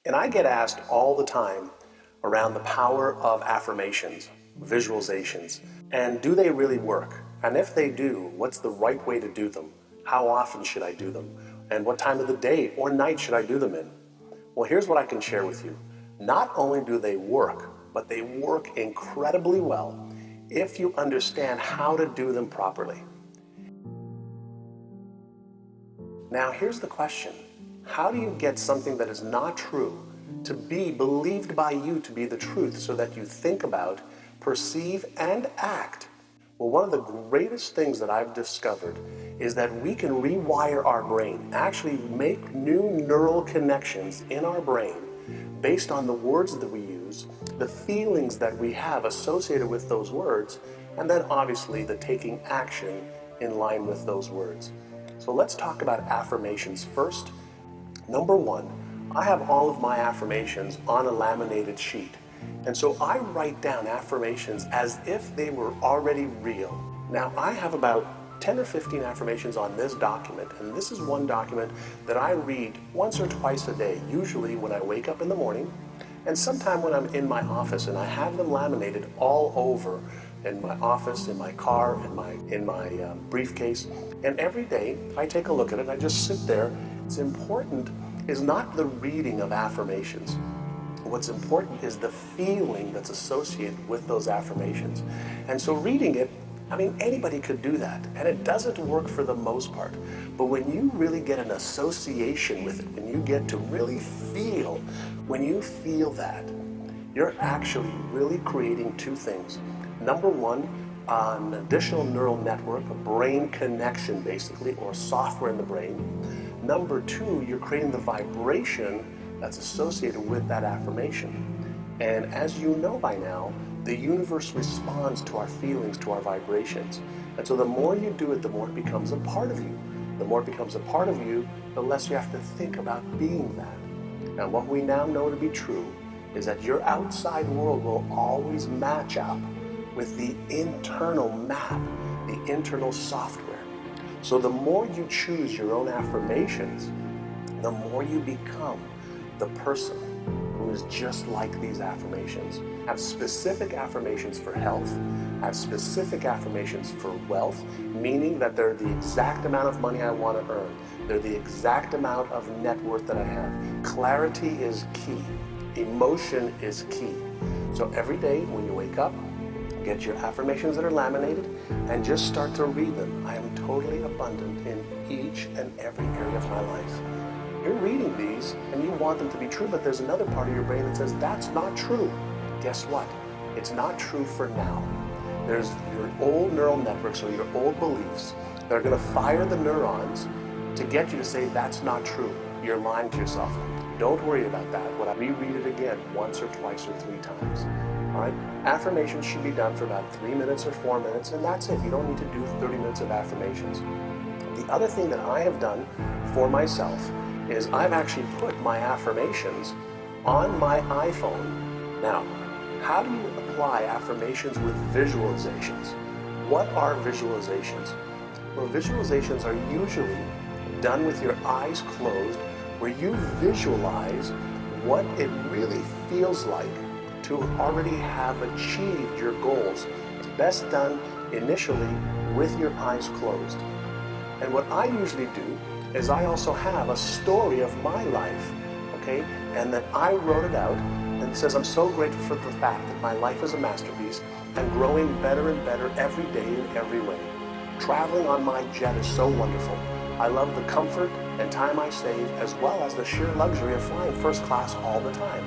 And I get asked all the time around the power of affirmations, visualizations, and do they really work? And if they do, what's the right way to do them? How often should I do them? And what time of the day or night should I do them in? Well, here's what I can share with you. Not only do they work, but they work incredibly well if you understand how to do them properly. Now, here's the question. How do you get something that is not true to be believed by you to be the truth so that you think about, perceive, and act? Well, one of the greatest things that I've discovered is that we can rewire our brain, actually make new neural connections in our brain based on the words that we use, the feelings that we have associated with those words, and then obviously the taking action in line with those words. So let's talk about affirmations first. Number one, I have all of my affirmations on a laminated sheet. And so I write down affirmations as if they were already real. Now I have about 10 or 15 affirmations on this document, and this is one document that I read once or twice a day, usually when I wake up in the morning, and sometime when I'm in my office, and I have them laminated all over in my office, in my car, in my briefcase. And every day I take a look at it and I just sit there. What's important is not the reading of affirmations. What's important is the feeling that's associated with those affirmations. And so reading it, I mean, anybody could do that, and it doesn't work for the most part. But when you really get an association with it, when you get to really feel, when you feel that, you're actually really creating two things. Number one, an additional neural network, a brain connection basically, or software in the brain. Number two, you're creating the vibration that's associated with that affirmation. And as you know by now, the universe responds to our feelings, to our vibrations. And so the more you do it, the more it becomes a part of you. The more it becomes a part of you, the less you have to think about being that. Now, what we now know to be true is that your outside world will always match up with the internal map, the internal software. So the more you choose your own affirmations, the more you become the person who is just like these affirmations. Have specific affirmations for health, have specific affirmations for wealth, meaning that they're the exact amount of money I want to earn. They're the exact amount of net worth that I have. Clarity is key. Emotion is key. So every day when you wake up, get your affirmations that are laminated and just start to read them. I am totally abundant in each and every area of my life. You're reading these and you want them to be true, but there's another part of your brain that says that's not true. Guess what? It's not true for now. There's your old neural networks or your old beliefs that are going to fire the neurons to get you to say that's not true. You're lying to yourself. Don't worry about that. When I reread it again once or twice or 3 times. All right? Affirmations should be done for about 3 minutes or 4 minutes, and that's it. You don't need to do 30 minutes of affirmations. The other thing that I have done for myself is I've actually put my affirmations on my iPhone. Now, how do you apply affirmations with visualizations? What are visualizations? Well, visualizations are usually done with your eyes closed, where you visualize what it really feels like to already have achieved your goals. It's best done initially with your eyes closed. And what I usually do is I also have a story of my life, okay? And that I wrote it out, and it says I'm so grateful for the fact that my life is a masterpiece and growing better and better every day in every way. Traveling on my jet is so wonderful. I love the comfort and time I save, as well as the sheer luxury of flying first class all the time.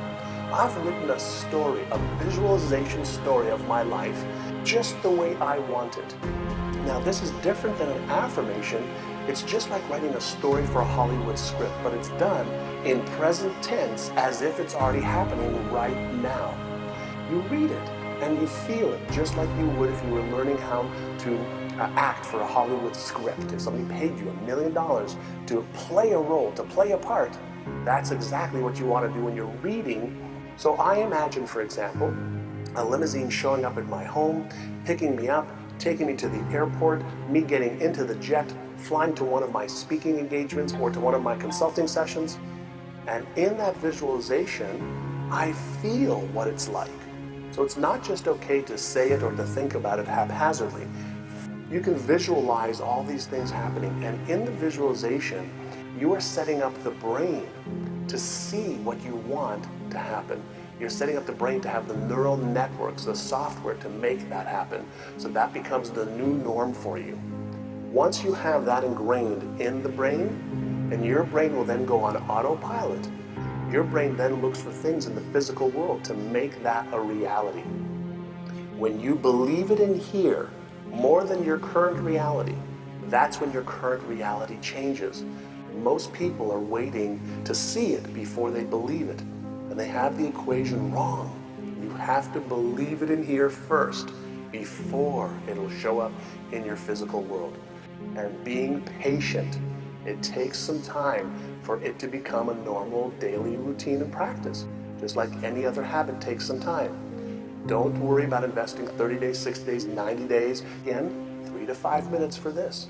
I've written a story, a visualization story of my life, just the way I want it. Now, this is different than an affirmation. It's just like writing a story for a Hollywood script, but it's done in present tense as if it's already happening right now. You read it and you feel it just like you would if you were learning how to act for a Hollywood script. If somebody paid you $1 million to play a role, to play a part, that's exactly what you want to do when you're reading. So I imagine, for example, a limousine showing up at my home, picking me up, taking me to the airport, me getting into the jet, flying to one of my speaking engagements or to one of my consulting sessions, And in that visualization, I feel what it's like. So it's not just okay to say it or to think about it haphazardly. You can visualize all these things happening, and in the visualization, you are setting up the brain to see what you want to happen. You're setting up the brain to have the neural networks, the software to make that happen. So that becomes the new norm for you. Once you have that ingrained in the brain, and your brain will then go on autopilot, your brain then looks for things in the physical world to make that a reality. When you believe it in here more than your current reality, that's when your current reality changes. Most people are waiting to see it before they believe it, and they have the equation wrong. You have to believe it in here first before it'll show up in your physical world. And being patient, it takes some time for it to become a normal daily routine and practice. Just like any other habit takes some time. Don't worry about investing 30 days, 60 days, 90 days. Again, 3 to 5 minutes for this.